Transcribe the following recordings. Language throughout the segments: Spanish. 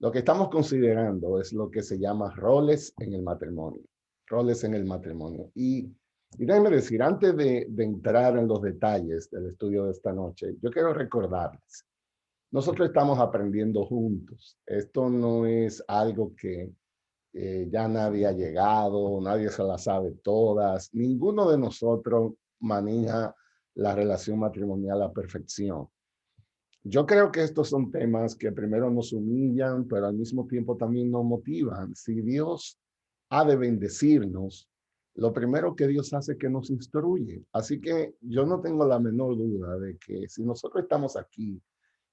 Lo que estamos considerando es lo que se llama roles en el matrimonio. Roles en el matrimonio. Y déjenme decir, antes de entrar en los detalles del estudio de esta noche, yo quiero recordarles, nosotros estamos aprendiendo juntos. Esto no es algo que ya nadie ha llegado, nadie se la sabe todas. Ninguno de nosotros maneja la relación matrimonial a perfección. Yo creo que estos son temas que primero nos humillan, pero al mismo tiempo también nos motivan. Si Dios ha de bendecirnos, lo primero que Dios hace es que nos instruye. Así que yo no tengo la menor duda de que si nosotros estamos aquí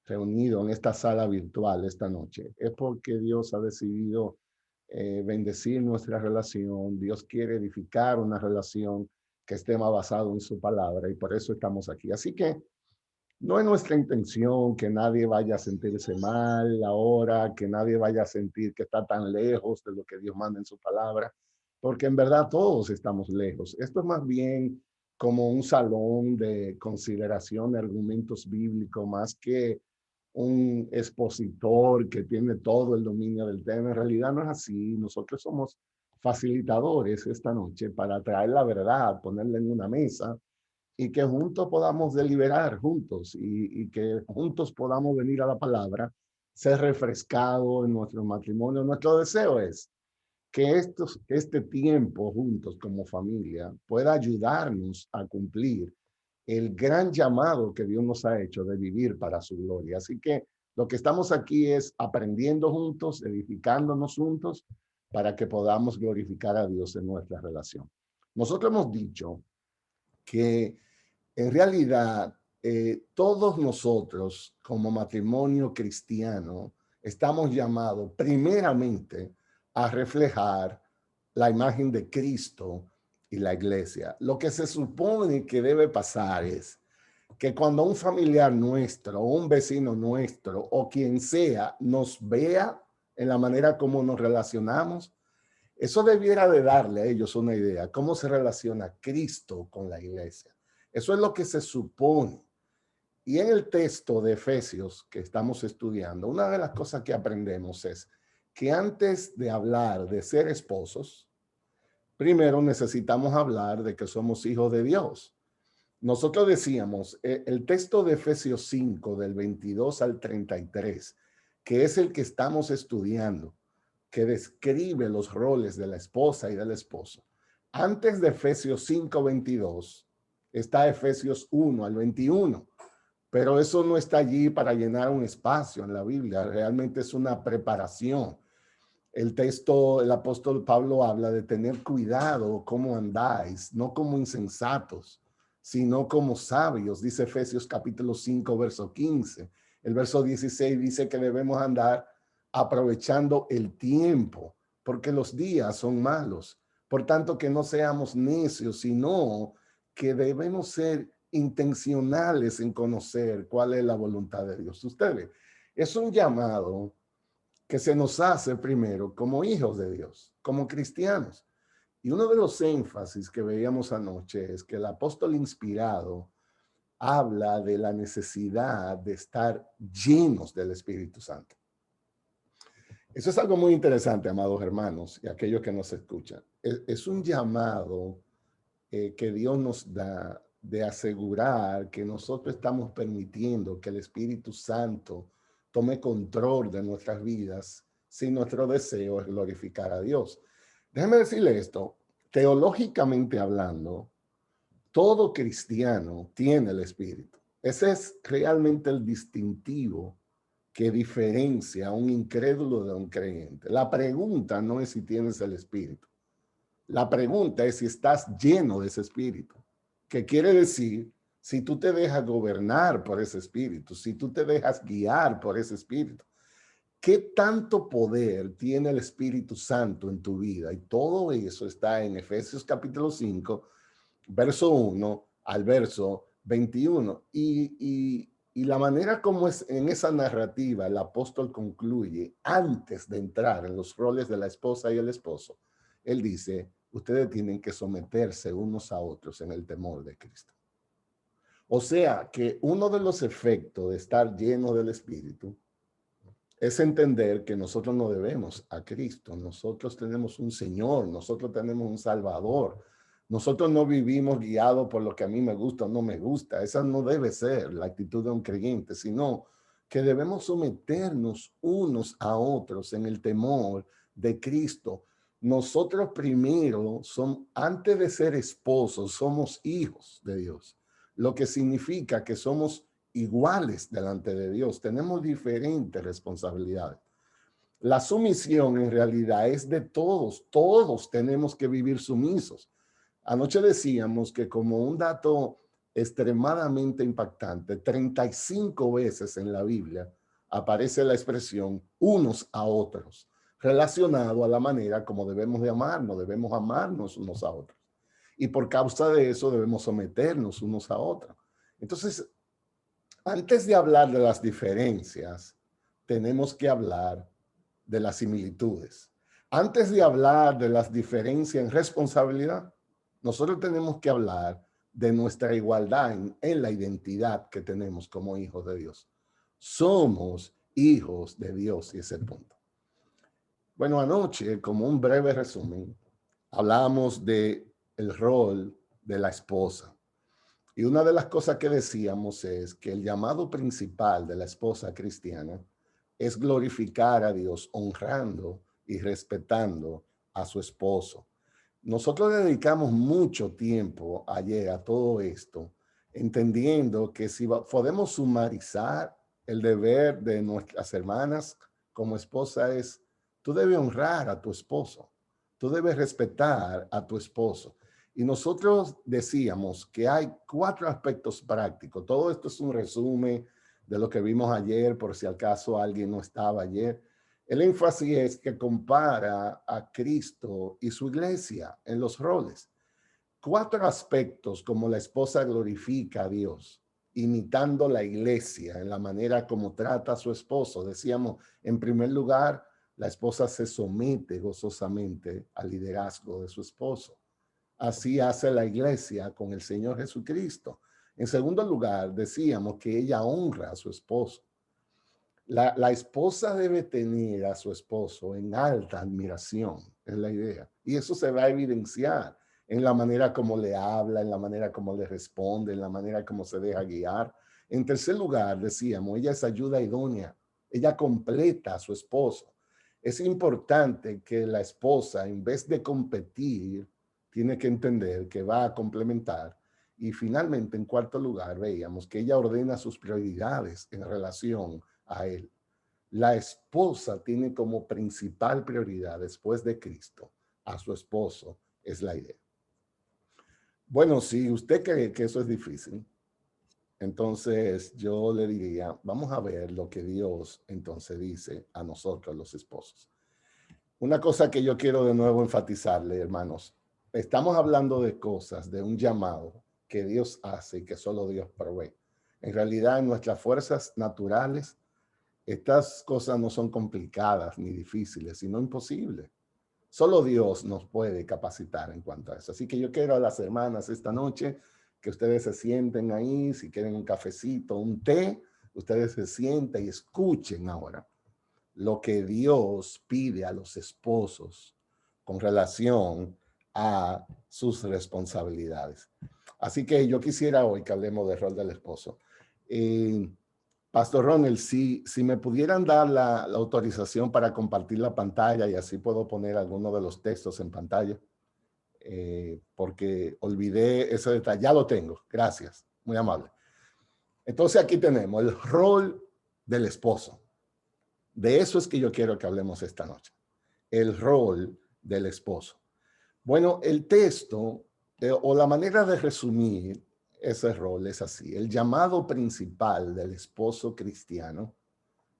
reunidos en esta sala virtual esta noche, es porque Dios ha decidido bendecir nuestra relación. Dios quiere edificar una relación que esté más basado en su palabra y por eso estamos aquí. Así que no es nuestra intención que nadie vaya a sentirse mal ahora, que nadie vaya a sentir que está tan lejos de lo que Dios manda en su palabra, porque en verdad todos estamos lejos. Esto es más bien como un salón de consideración de argumentos bíblicos, más que un expositor que tiene todo el dominio del tema. En realidad no es así. Nosotros somos facilitadores esta noche para traer la verdad, ponerla en una mesa y que juntos podamos deliberar juntos y que juntos podamos venir a la palabra, ser refrescados en nuestro matrimonio. Nuestro deseo es que este tiempo juntos como familia pueda ayudarnos a cumplir el gran llamado que Dios nos ha hecho de vivir para su gloria. Así que lo que estamos aquí es aprendiendo juntos, edificándonos juntos para que podamos glorificar a Dios en nuestra relación. Nosotros hemos dicho que en realidad, todos nosotros como matrimonio cristiano estamos llamados primeramente a reflejar la imagen de Cristo y la iglesia. Lo que se supone que debe pasar es que cuando un familiar nuestro, un vecino nuestro o quien sea nos vea en la manera como nos relacionamos, eso debiera de darle a ellos una idea, cómo se relaciona Cristo con la iglesia. Eso es lo que se supone. Y en el texto de Efesios que estamos estudiando, una de las cosas que aprendemos es que antes de hablar de ser esposos, primero necesitamos hablar de que somos hijos de Dios. Nosotros decíamos, el texto de Efesios 5, del 22 al 33, que es el que estamos estudiando, que describe los roles de la esposa y del esposo. Antes de Efesios 5:22 está Efesios 1 al 21, pero eso no está allí para llenar un espacio en la Biblia, realmente es una preparación. El texto, el apóstol Pablo habla de tener cuidado cómo andáis, no como insensatos, sino como sabios, dice Efesios capítulo 5, verso 15. El verso 16 dice que debemos andar aprovechando el tiempo, porque los días son malos. Por tanto, que no seamos necios, sino que debemos ser intencionales en conocer cuál es la voluntad de Dios. Ustedes, es un llamado que se nos hace primero como hijos de Dios, como cristianos. Y uno de los énfasis que veíamos anoche es que el apóstol inspirado habla de la necesidad de estar llenos del Espíritu Santo. Eso es algo muy interesante, amados hermanos y aquellos que nos escuchan. Es un llamado que Dios nos da de asegurar que nosotros estamos permitiendo que el Espíritu Santo tome control de nuestras vidas si nuestro deseo es glorificar a Dios. Déjeme decirle esto, teológicamente hablando, todo cristiano tiene el Espíritu. Ese es realmente el distintivo que diferencia a un incrédulo de un creyente. La pregunta no es si tienes el Espíritu. La pregunta es si estás lleno de ese espíritu, que quiere decir si tú te dejas gobernar por ese espíritu, si tú te dejas guiar por ese espíritu. ¿Qué tanto poder tiene el Espíritu Santo en tu vida? Y todo eso está en Efesios capítulo 5, verso 1 al verso 21. Y la manera como es en esa narrativa el apóstol concluye, antes de entrar en los roles de la esposa y el esposo, él dice, ustedes tienen que someterse unos a otros en el temor de Cristo. O sea que uno de los efectos de estar lleno del Espíritu es entender que nosotros no debemos a Cristo. Nosotros tenemos un Señor, nosotros tenemos un Salvador. Nosotros no vivimos guiados por lo que a mí me gusta o no me gusta. Esa no debe ser la actitud de un creyente, sino que debemos someternos unos a otros en el temor de Cristo. Nosotros primero, antes de ser esposos, somos hijos de Dios, lo que significa que somos iguales delante de Dios. Tenemos diferentes responsabilidades. La sumisión en realidad es de todos. Todos tenemos que vivir sumisos. Anoche decíamos que, como un dato extremadamente impactante, 35 veces en la Biblia aparece la expresión unos a otros, relacionado a la manera como debemos de amarnos. Debemos amarnos unos a otros. Y por causa de eso debemos someternos unos a otros. Entonces, antes de hablar de las diferencias, tenemos que hablar de las similitudes. Antes de hablar de las diferencias en responsabilidad, nosotros tenemos que hablar de nuestra igualdad en la identidad que tenemos como hijos de Dios. Somos hijos de Dios, y ese es el punto. Bueno, anoche, como un breve resumen, hablamos de el rol de la esposa. Y una de las cosas que decíamos es que el llamado principal de la esposa cristiana es glorificar a Dios, honrando y respetando a su esposo. Nosotros dedicamos mucho tiempo ayer a todo esto, entendiendo que si podemos sumarizar el deber de nuestras hermanas como esposa es, tú debes honrar a tu esposo, tú debes respetar a tu esposo. Y nosotros decíamos que hay 4 aspectos prácticos. Todo esto es un resumen de lo que vimos ayer, por si acaso alguien no estaba ayer. El énfasis es que compara a Cristo y su iglesia en los roles. 4 aspectos como la esposa glorifica a Dios, imitando la iglesia en la manera como trata a su esposo. Decíamos, en primer lugar, la esposa se somete gozosamente al liderazgo de su esposo. Así hace la iglesia con el Señor Jesucristo. En segundo lugar, decíamos que ella honra a su esposo. La esposa debe tener a su esposo en alta admiración, es la idea. Y eso se va a evidenciar en la manera como le habla, en la manera como le responde, en la manera como se deja guiar. En tercer lugar, decíamos, ella es ayuda idónea. Ella completa a su esposo. Es importante que la esposa, en vez de competir, tiene que entender que va a complementar. Y finalmente, en cuarto lugar, veíamos que ella ordena sus prioridades en relación a él. La esposa tiene como principal prioridad después de Cristo a su esposo, es la idea. Bueno, si usted cree que eso es difícil, entonces yo le diría, vamos a ver lo que Dios entonces dice a nosotros los esposos. Una cosa que yo quiero de nuevo enfatizarle, hermanos, estamos hablando de cosas, de un llamado que Dios hace y que solo Dios provee. En realidad, en nuestras fuerzas naturales, estas cosas no son complicadas ni difíciles, sino imposibles. Solo Dios nos puede capacitar en cuanto a eso. Así que yo quiero a las hermanas esta noche que ustedes se sienten ahí, si quieren un cafecito, un té, ustedes se sienten y escuchen ahora lo que Dios pide a los esposos con relación a sus responsabilidades. Así que yo quisiera hoy que hablemos del rol del esposo. Pastor Ronald, si me pudieran dar la autorización para compartir la pantalla y así puedo poner algunos de los textos en pantalla, porque olvidé ese detalle. Ya lo tengo, gracias, muy amable. Entonces aquí tenemos el rol del esposo. De eso es que yo quiero que hablemos esta noche. El rol del esposo. Bueno, el texto o la manera de resumir ese rol es así. El llamado principal del esposo cristiano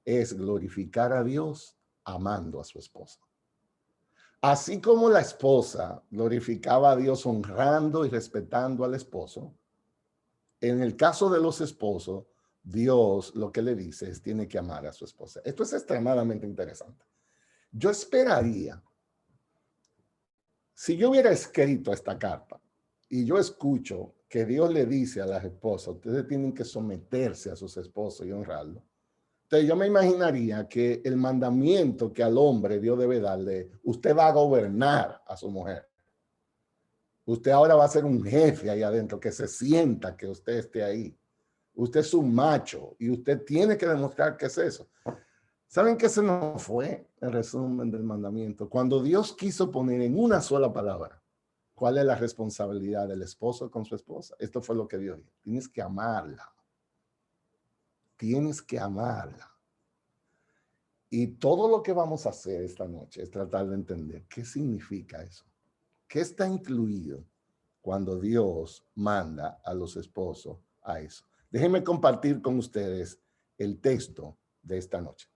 es glorificar a Dios amando a su esposa. Así como la esposa glorificaba a Dios honrando y respetando al esposo, en el caso de los esposos, Dios lo que le dice es tiene que amar a su esposa. Esto es extremadamente interesante. Yo esperaría, si yo hubiera escrito esta carta y yo escucho que Dios le dice a las esposas, ustedes tienen que someterse a sus esposos y honrarlo, Entonces yo me imaginaría que el mandamiento que al hombre Dios debe darle, usted va a gobernar a su mujer. Usted ahora va a ser un jefe ahí adentro, que se sienta que usted esté ahí. Usted es un macho y usted tiene que demostrar que es eso. ¿Saben qué se nos fue el resumen del mandamiento? Cuando Dios quiso poner en una sola palabra cuál es la responsabilidad del esposo con su esposa. Esto fue lo que Dios dijo. Tienes que amarla. Tienes que amarla. Y todo lo que vamos a hacer esta noche es tratar de entender qué significa eso. ¿Qué está incluido cuando Dios manda a los esposos a eso? Déjenme compartir con ustedes el texto de esta noche.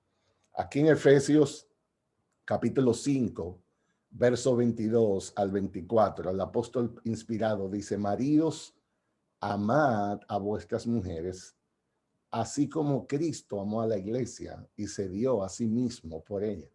Aquí en Efesios capítulo 5, verso 22 al 24, el apóstol inspirado dice: maridos, amad a vuestras mujeres, así como Cristo amó a la iglesia y se dio a sí mismo por ella,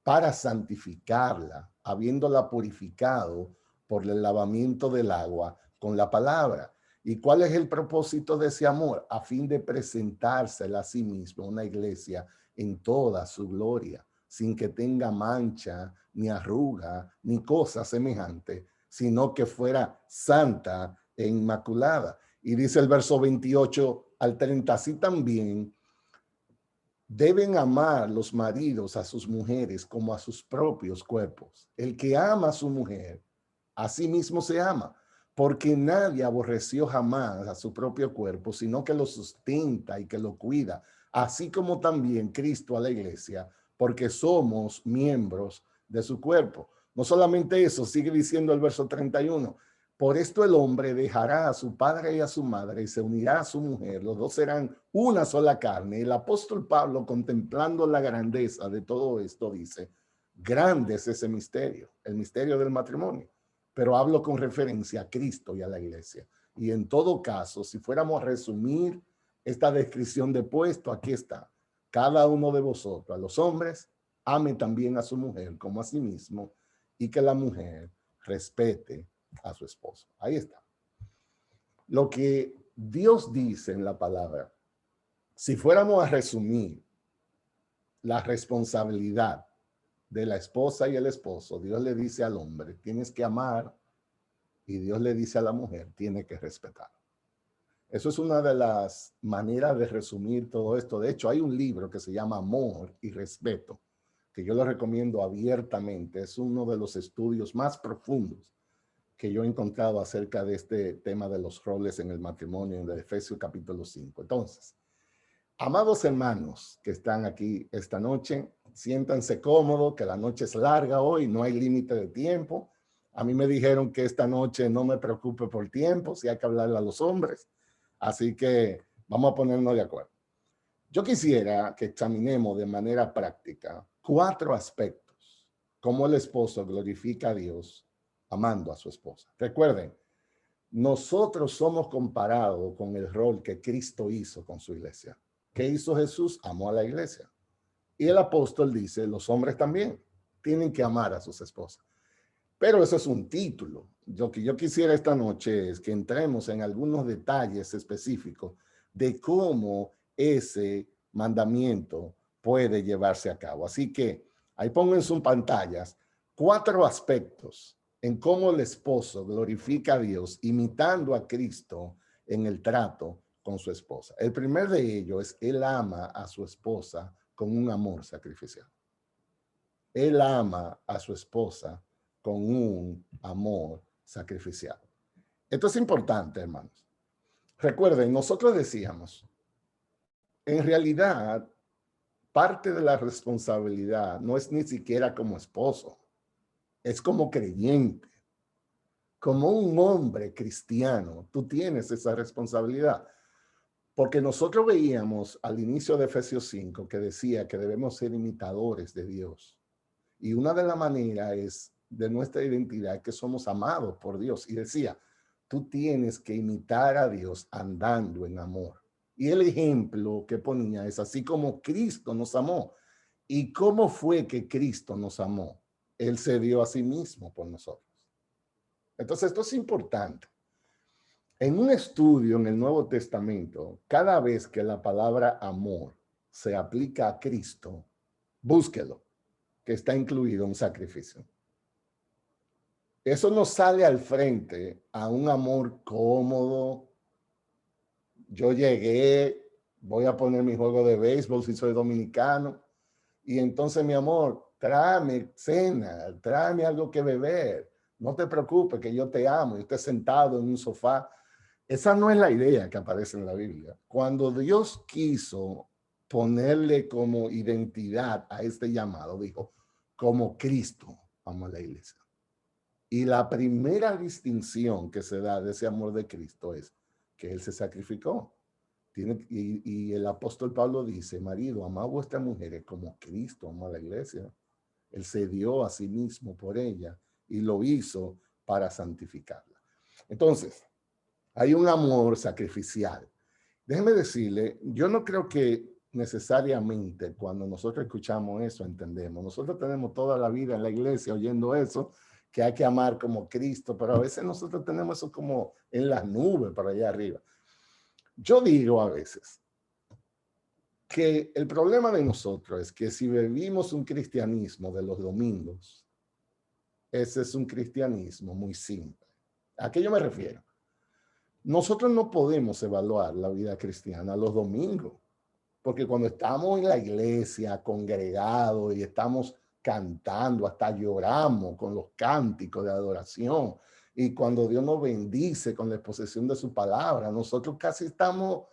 para santificarla, habiéndola purificado por el lavamiento del agua con la palabra. ¿Y cuál es el propósito de ese amor? A fin de presentársela a sí mismo una iglesia en toda su gloria, sin que tenga mancha, ni arruga, ni cosa semejante, sino que fuera santa e inmaculada. Y dice el verso 28 al 30, así también deben amar los maridos a sus mujeres como a sus propios cuerpos. El que ama a su mujer, a sí mismo se ama, porque nadie aborreció jamás a su propio cuerpo, sino que lo sustenta y que lo cuida, así como también Cristo a la iglesia, porque somos miembros de su cuerpo. No solamente eso, sigue diciendo el verso 31, por esto el hombre dejará a su padre y a su madre y se unirá a su mujer. Los dos serán una sola carne. El apóstol Pablo, contemplando la grandeza de todo esto, dice, grande es ese misterio, el misterio del matrimonio. Pero hablo con referencia a Cristo y a la iglesia. Y en todo caso, si fuéramos a resumir esta descripción de puesto, aquí está. Cada uno de vosotros, a los hombres, ame también a su mujer como a sí mismo, y que la mujer respete a su esposo. Ahí está. Lo que Dios dice en la palabra, si fuéramos a resumir la responsabilidad de la esposa y el esposo, Dios le dice al hombre, tienes que amar, y Dios le dice a la mujer, tiene que respetar. Eso es una de las maneras de resumir todo esto. De hecho, hay un libro que se llama Amor y Respeto, que yo lo recomiendo abiertamente. Es uno de los estudios más profundos que yo he encontrado acerca de este tema de los roles en el matrimonio en el Efesios capítulo 5. Entonces, amados hermanos que están aquí esta noche, siéntanse cómodos, que la noche es larga hoy, no hay límite de tiempo. A mí me dijeron que esta noche no me preocupe por tiempo, si hay que hablarle a los hombres. Así que vamos a ponernos de acuerdo. Yo quisiera que examinemos de manera práctica 4 aspectos, cómo el esposo glorifica a Dios amando a su esposa. Recuerden, nosotros somos comparados con el rol que Cristo hizo con su iglesia. ¿Qué hizo Jesús? Amó a la iglesia. Y el apóstol dice, los hombres también tienen que amar a sus esposas. Pero eso es un título. Lo que yo quisiera esta noche es que entremos en algunos detalles específicos de cómo ese mandamiento puede llevarse a cabo. Así que ahí pongo en sus pantallas 4 aspectos en cómo el esposo glorifica a Dios imitando a Cristo en el trato con su esposa. El primer de ellos es él ama a su esposa con un amor sacrificial. Él ama a su esposa con un amor sacrificial. Esto es importante, hermanos. Recuerden, nosotros decíamos, en realidad, parte de la responsabilidad no es ni siquiera como esposo, es como creyente. Como un hombre cristiano, tú tienes esa responsabilidad. Porque nosotros veíamos al inicio de Efesios 5 que decía que debemos ser imitadores de Dios. Y una de las maneras es de nuestra identidad que somos amados por Dios. Y decía, tú tienes que imitar a Dios andando en amor. Y el ejemplo que ponía es así como Cristo nos amó. ¿Y cómo fue que Cristo nos amó? Él se dio a sí mismo por nosotros. Entonces, esto es importante. En un estudio en el Nuevo Testamento, cada vez que la palabra amor se aplica a Cristo, búsquelo, que está incluido un sacrificio. Eso no sale al frente a un amor cómodo. Yo llegué, voy a poner mi juego de béisbol si soy dominicano, y entonces, mi amor, tráeme cena, tráeme algo que beber. No te preocupes, que yo te amo. Y usted sentado en un sofá. Esa no es la idea que aparece en la Biblia. Cuando Dios quiso ponerle como identidad a este llamado, dijo, como Cristo amó a la iglesia. Y la primera distinción que se da de ese amor de Cristo es que Él se sacrificó. Y el apóstol Pablo dice, marido, amad a vuestras mujeres como Cristo amó a la iglesia. Él se dio a sí mismo por ella y lo hizo para santificarla. Entonces, hay un amor sacrificial. Déjeme decirle, yo no creo que necesariamente cuando nosotros escuchamos eso entendemos. Nosotros tenemos toda la vida en la iglesia oyendo eso, que hay que amar como Cristo, pero a veces nosotros tenemos eso como en las nubes para allá arriba. Yo digo a veces que el problema de nosotros es que si vivimos un cristianismo de los domingos, ese es un cristianismo muy simple. ¿A qué yo me refiero? Nosotros no podemos evaluar la vida cristiana los domingos, porque cuando estamos en la iglesia congregados y estamos cantando, hasta lloramos con los cánticos de adoración, y cuando Dios nos bendice con la exposición de su palabra, nosotros casi estamos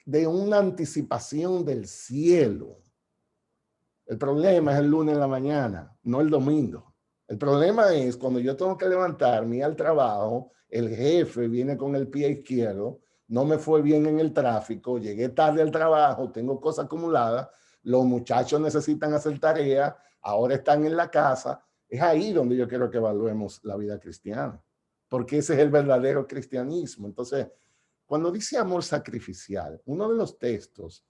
de una anticipación del cielo. El problema es el lunes en la mañana, no el domingo. El problema es cuando yo tengo que levantarme al trabajo, el jefe viene con el pie izquierdo, no me fue bien en el tráfico, llegué tarde al trabajo, tengo cosas acumuladas, los muchachos necesitan hacer tarea, ahora están en la casa. Es ahí donde yo quiero que evaluemos la vida cristiana, porque ese es el verdadero cristianismo. Entonces, cuando dice amor sacrificial, uno de los textos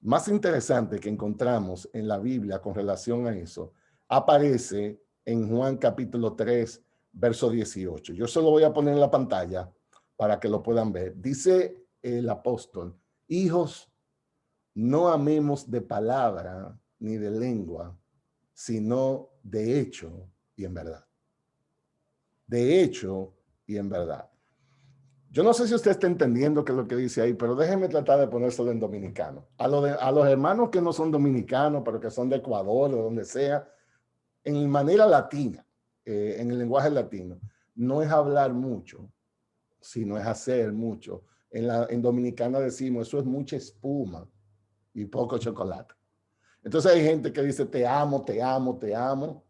más interesantes que encontramos en la Biblia con relación a eso aparece en Juan capítulo 3, verso 18. Yo se lo voy a poner en la pantalla para que lo puedan ver. Dice el apóstol, hijos, no amemos de palabra ni de lengua, sino de hecho y en verdad. De hecho y en verdad. Yo no sé si usted está entendiendo qué es lo que dice ahí, pero déjeme tratar de ponérselo en dominicano. A los hermanos que no son dominicanos, pero que son de Ecuador o donde sea, en manera latina, en el lenguaje latino, no es hablar mucho, sino es hacer mucho. En dominicana decimos, eso es mucha espuma y poco chocolate. Entonces hay gente que dice, te amo, te amo, te amo.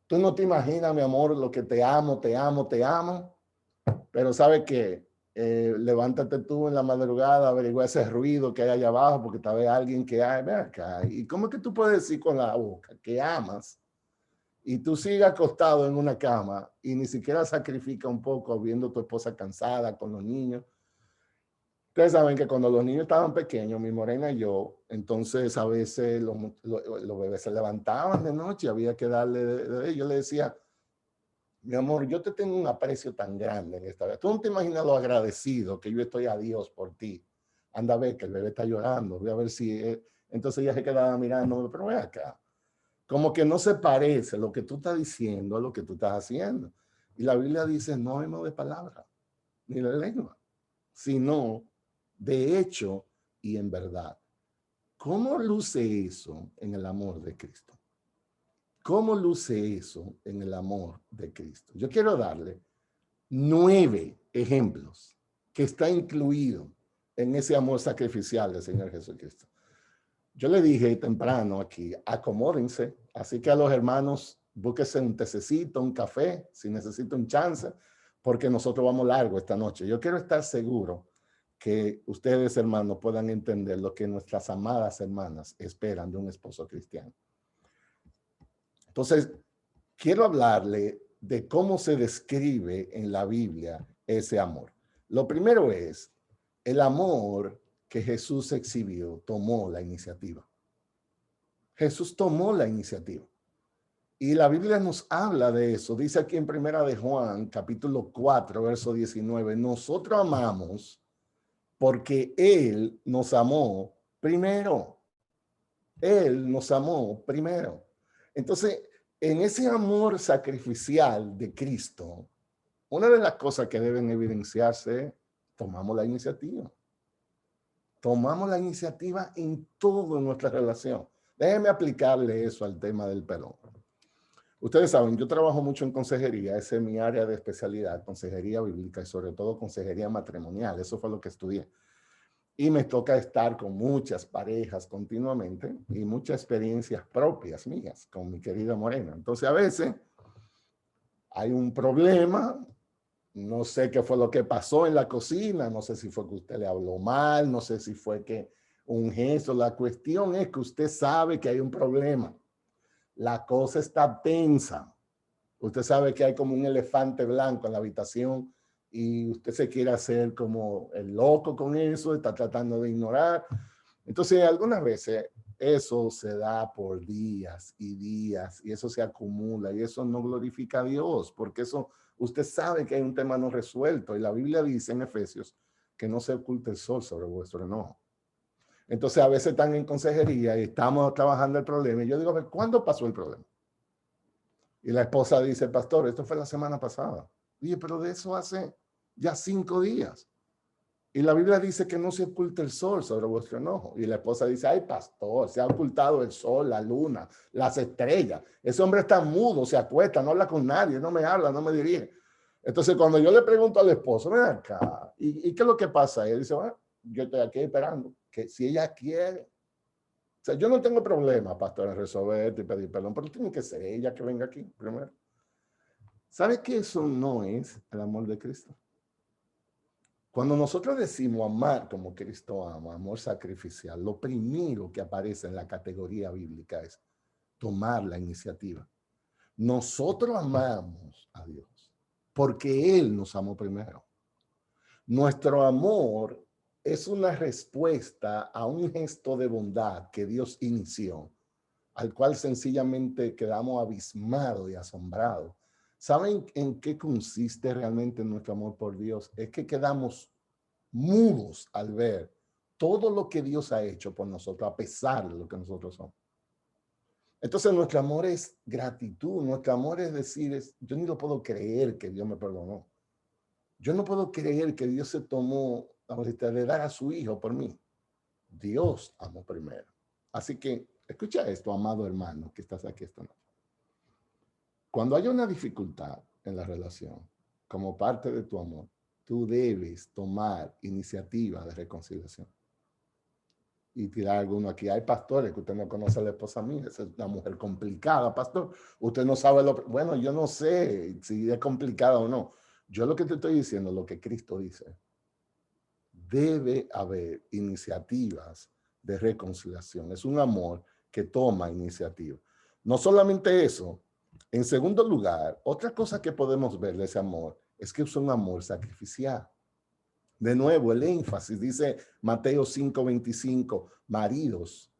Tú no te imaginas, mi amor, lo que te amo, te amo, te amo. Pero ¿sabe qué? Levántate tú en la madrugada, averigua ese ruido que hay allá abajo, porque tal vez alguien que hay, ve acá. ¿Y cómo es que tú puedes decir con la boca que amas y tú sigues acostado en una cama y ni siquiera sacrifica un poco viendo a tu esposa cansada con los niños? Ustedes saben que cuando los niños estaban pequeños, mi morena y yo, entonces a veces los bebés se levantaban de noche, había que darle, yo le decía, mi amor, yo te tengo un aprecio tan grande en esta vida. Tú no te imaginas lo agradecido que yo estoy a Dios por ti. Anda a ver que el bebé está llorando, voy a ver si... Entonces ella se quedaba mirando, pero ve acá. Como que no se parece lo que tú estás diciendo a lo que tú estás haciendo. Y la Biblia dice, no hemos de palabra, ni de lengua, sino de hecho y en verdad. ¿Cómo luce eso en el amor de Cristo? ¿Cómo luce eso en el amor de Cristo? Yo quiero darle 9 ejemplos que está incluido en ese amor sacrificial del Señor Jesucristo. Yo le dije temprano aquí, acomódense, así que a los hermanos, búsquense un tececito, un café, si necesitan un chance, porque nosotros vamos largo esta noche. Yo quiero estar seguro que ustedes, hermanos, puedan entender lo que nuestras amadas hermanas esperan de un esposo cristiano. Entonces, quiero hablarle de cómo se describe en la Biblia ese amor. Lo primero es el amor que Jesús exhibió, tomó la iniciativa. Jesús tomó la iniciativa. Y la Biblia nos habla de eso. Dice aquí en Primera de Juan, capítulo 4, verso 19, nosotros amamos porque Él nos amó primero. Él nos amó primero. Entonces, en ese amor sacrificial de Cristo, una de las cosas que deben evidenciarse es tomamos la iniciativa. Tomamos la iniciativa en toda nuestra relación. Déjenme aplicarle eso al tema del perdón. Ustedes saben, yo trabajo mucho en consejería, esa es mi área de especialidad, consejería bíblica y sobre todo consejería matrimonial, eso fue lo que estudié. Y me toca estar con muchas parejas continuamente y muchas experiencias propias mías con mi querida Morena. Entonces a veces hay un problema, no sé qué fue lo que pasó en la cocina, no sé si fue que usted le habló mal, no sé si fue que un gesto, la cuestión es que usted sabe que hay un problema. La cosa está tensa. Usted sabe que hay como un elefante blanco en la habitación y usted se quiere hacer como el loco con eso, está tratando de ignorar. Entonces, algunas veces eso se da por días y eso se acumula y eso no glorifica a Dios, porque eso usted sabe que hay un tema no resuelto y la Biblia dice en Efesios que no se oculte el sol sobre vuestro enojo. Entonces, a veces están en consejería y estamos trabajando el problema y yo digo, a ver, ¿cuándo pasó el problema? Y la esposa dice, pastor, esto fue la semana pasada. Oye, pero de eso hace ya 5 días. Y la Biblia dice que no se oculta el sol sobre vuestro enojo. Y la esposa dice, ay, pastor, se ha ocultado el sol, la luna, las estrellas. Ese hombre está mudo, se acuesta, no habla con nadie, no me habla, no me dirige. Entonces, cuando yo le pregunto al esposo, ven acá, ¿y qué es lo que pasa? Y él dice, bueno, yo estoy aquí esperando, que si ella quiere. O sea, yo no tengo problema, pastor, en resolver esto y pedir perdón, pero tiene que ser ella que venga aquí primero. ¿Sabe que eso no es el amor de Cristo? Cuando nosotros decimos amar como Cristo ama, amor sacrificial, lo primero que aparece en la categoría bíblica es tomar la iniciativa. Nosotros amamos a Dios porque Él nos amó primero. Nuestro amor es una respuesta a un gesto de bondad que Dios inició, al cual sencillamente quedamos abismados y asombrados. ¿Saben en qué consiste realmente nuestro amor por Dios? Es que quedamos mudos al ver todo lo que Dios ha hecho por nosotros, a pesar de lo que nosotros somos. Entonces nuestro amor es gratitud, nuestro amor es decir, yo ni lo puedo creer que Dios me perdonó. Yo no puedo creer que Dios se tomó ahorita de dar a su hijo por mí. Dios amó primero. Así que escucha esto, amado hermano, que estás aquí esta noche. Cuando hay una dificultad en la relación, como parte de tu amor, tú debes tomar iniciativa de reconciliación. Y tirar alguno aquí. Hay pastores que usted no conoce a la esposa mía, esa es una mujer complicada, pastor. Usted no sabe lo... Bueno, yo no sé si es complicada o no. Yo lo que te estoy diciendo, lo que Cristo dice, debe haber iniciativas de reconciliación. Es un amor que toma iniciativa. No solamente eso, en segundo lugar, otra cosa que podemos ver de ese amor es que es un amor sacrificial. De nuevo, el énfasis dice Mateo 5:25, maridos,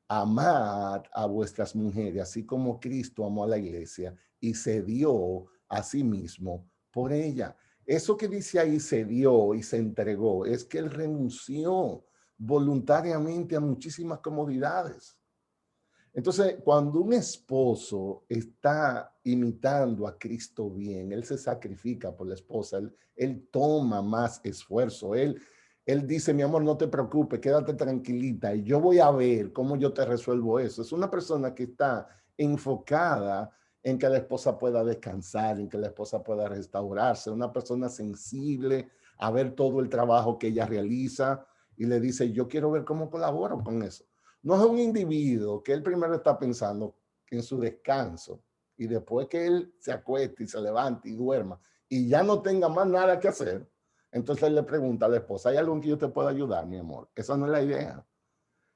amad a vuestras mujeres, así como Cristo amó a la iglesia y se dio a sí mismo por ella. Eso que dice ahí, se dio y se entregó, es que él renunció voluntariamente a muchísimas comodidades. Entonces, cuando un esposo está imitando a Cristo bien, él se sacrifica por la esposa, él toma más esfuerzo, él dice, mi amor, no te preocupes, quédate tranquilita y yo voy a ver cómo yo te resuelvo eso. Es una persona que está enfocada en que la esposa pueda descansar, en que la esposa pueda restaurarse, una persona sensible a ver todo el trabajo que ella realiza y le dice, yo quiero ver cómo colaboro con eso. No es un individuo que él primero está pensando en su descanso y después que él se acueste y se levante y duerma y ya no tenga más nada que hacer, entonces él le pregunta a la esposa, ¿hay algo en que yo te pueda ayudar, mi amor? Esa no es la idea.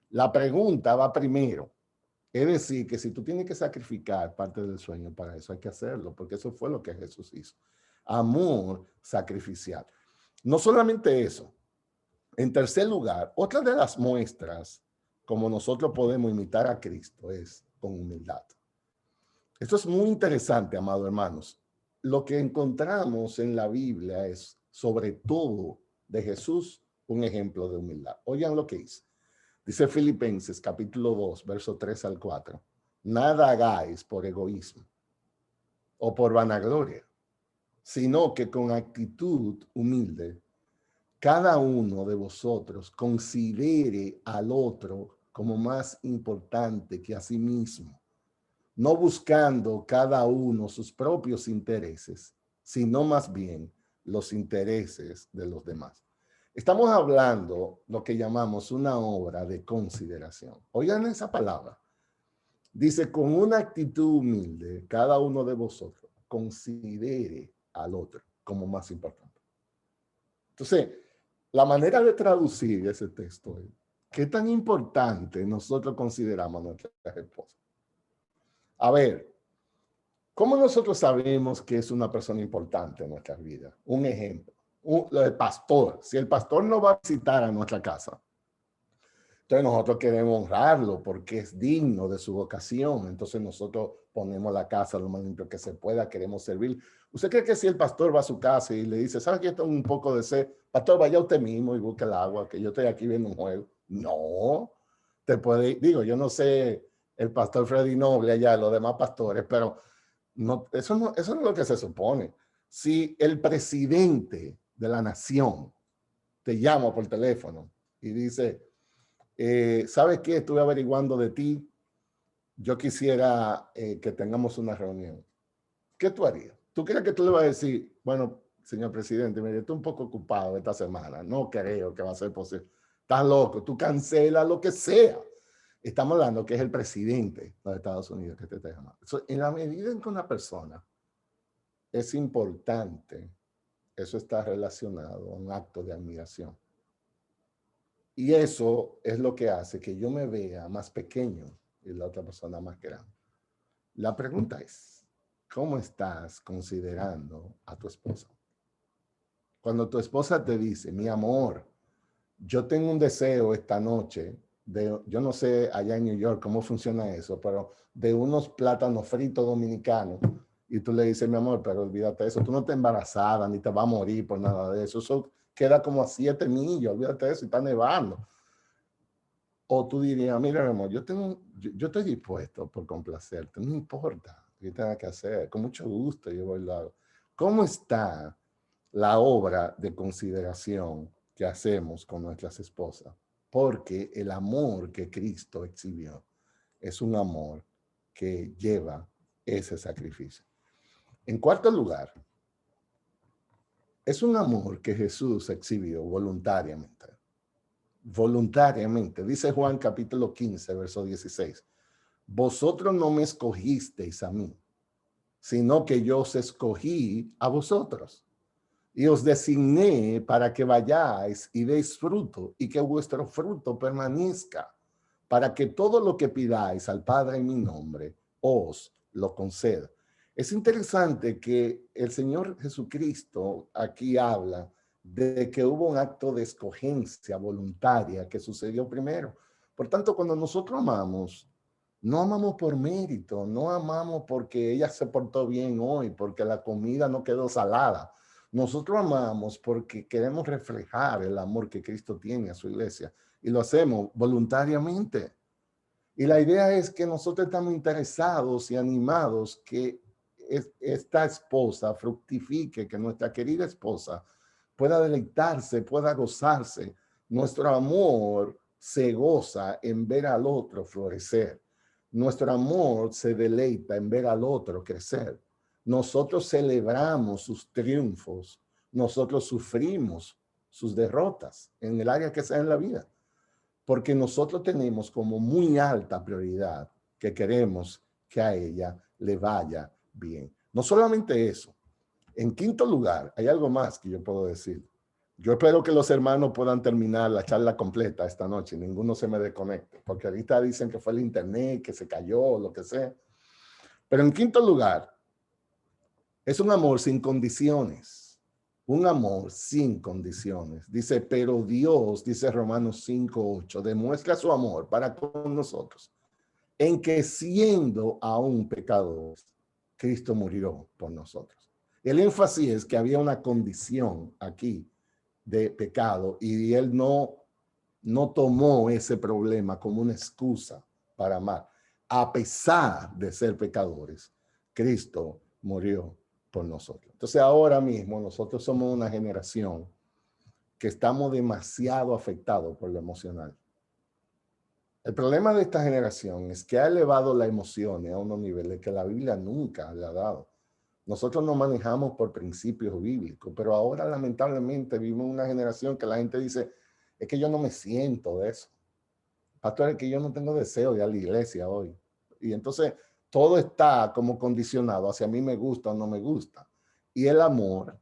La pregunta va primero. Es decir, que si tú tienes que sacrificar parte del sueño para eso, hay que hacerlo, porque eso fue lo que Jesús hizo. Amor sacrificial. No solamente eso. En tercer lugar, otra de las muestras como nosotros podemos imitar a Cristo es con humildad. Esto es muy interesante, amados hermanos. Lo que encontramos en la Biblia es, sobre todo de Jesús, un ejemplo de humildad. Oigan lo que dice. Dice Filipenses capítulo 2, verso 3 al 4. Nada hagáis por egoísmo o por vanagloria, sino que con actitud humilde, cada uno de vosotros considere al otro como más importante que a sí mismo, no buscando cada uno sus propios intereses, sino más bien los intereses de los demás. Estamos hablando lo que llamamos una obra de consideración. Oigan esa palabra. Dice, con una actitud humilde, cada uno de vosotros considere al otro como más importante. Entonces, la manera de traducir ese texto es, ¿qué tan importante nosotros consideramos a nuestras esposas? A ver, ¿cómo nosotros sabemos que es una persona importante en nuestras vidas? Un ejemplo, el pastor. Si el pastor no va a visitar a nuestra casa, entonces nosotros queremos honrarlo porque es digno de su vocación. Entonces nosotros ponemos la casa lo más limpio que se pueda, queremos servir. ¿Usted cree que si el pastor va a su casa y le dice, ¿sabe que tengo un poco de sed? Pastor, vaya usted mismo y busque el agua, que yo estoy aquí viendo un juego. No, te puede, digo, yo no sé el pastor Freddy Noble allá, los demás pastores, pero no, eso no es lo que se supone. Si el presidente de la nación te llama por teléfono y dice, ¿sabes qué? Estuve averiguando de ti. Yo quisiera que tengamos una reunión. ¿Qué tú harías? ¿Tú crees que tú le vas a decir, bueno, señor presidente, mire, estoy un poco ocupado esta semana. No creo que va a ser posible. Estás loco. Tú cancela lo que sea. Estamos hablando que es el presidente de los Estados Unidos que te está llamando. En la medida en que una persona es importante, eso está relacionado a un acto de admiración. Y eso es lo que hace que yo me vea más pequeño y la otra persona más grande. La pregunta es, ¿cómo estás considerando a tu esposa? Cuando tu esposa te dice, mi amor, yo tengo un deseo esta noche de, yo no sé allá en New York cómo funciona eso, pero de unos plátanos fritos dominicanos, y tú le dices, mi amor, pero olvídate de eso, tú no te embarazada ni te vas a morir por nada de eso, eso queda como a 7 millas, olvídate de eso, y está nevando. O tú dirías, mira, mi amor, yo estoy dispuesto por complacerte, no importa qué tenga que hacer, con mucho gusto yo voy y lo hago. ¿Cómo está la obra de consideración que hacemos con nuestras esposas? Porque el amor que Cristo exhibió es un amor que lleva ese sacrificio. En cuarto lugar, es un amor que Jesús exhibió voluntariamente. Voluntariamente. Dice Juan capítulo 15, verso 16. Vosotros no me escogisteis a mí, sino que yo os escogí a vosotros. Y os designé para que vayáis y deis fruto y que vuestro fruto permanezca, para que todo lo que pidáis al Padre en mi nombre os lo conceda. Es interesante que el Señor Jesucristo aquí habla de que hubo un acto de escogencia voluntaria que sucedió primero. Por tanto, cuando nosotros amamos, no amamos por mérito, no amamos porque ella se portó bien hoy, porque la comida no quedó salada. Nosotros amamos porque queremos reflejar el amor que Cristo tiene a su iglesia y lo hacemos voluntariamente. Y la idea es que nosotros estamos interesados y animados que esta esposa fructifique, que nuestra querida esposa pueda deleitarse, pueda gozarse. Nuestro amor se goza en ver al otro florecer. Nuestro amor se deleita en ver al otro crecer. Nosotros celebramos sus triunfos. Nosotros sufrimos sus derrotas en el área que sea en la vida. Porque nosotros tenemos como muy alta prioridad que queremos que a ella le vaya bien. No solamente eso. En quinto lugar, hay algo más que yo puedo decir. Yo espero que los hermanos puedan terminar la charla completa esta noche, ninguno se me desconecte, porque ahorita dicen que fue el internet, que se cayó, lo que sea. Pero en quinto lugar, es un amor sin condiciones. Un amor sin condiciones. Dice, pero Dios, dice Romanos 5:8, demuestra su amor para con nosotros, en que siendo aún pecadores, Cristo murió por nosotros. El énfasis es que había una condición aquí de pecado y él no no tomó ese problema como una excusa para amar. A pesar de ser pecadores, Cristo murió por nosotros. Entonces ahora mismo nosotros somos una generación que estamos demasiado afectados por lo emocional. El problema de esta generación es que ha elevado las emociones a unos niveles que la Biblia nunca le ha dado. Nosotros nos manejamos por principios bíblicos, pero ahora lamentablemente vivimos una generación que la gente dice, es que yo no me siento de eso. Pastor, es que yo no tengo deseo de ir a la iglesia hoy. Y entonces todo está como condicionado hacia mí me gusta o no me gusta. Y el amor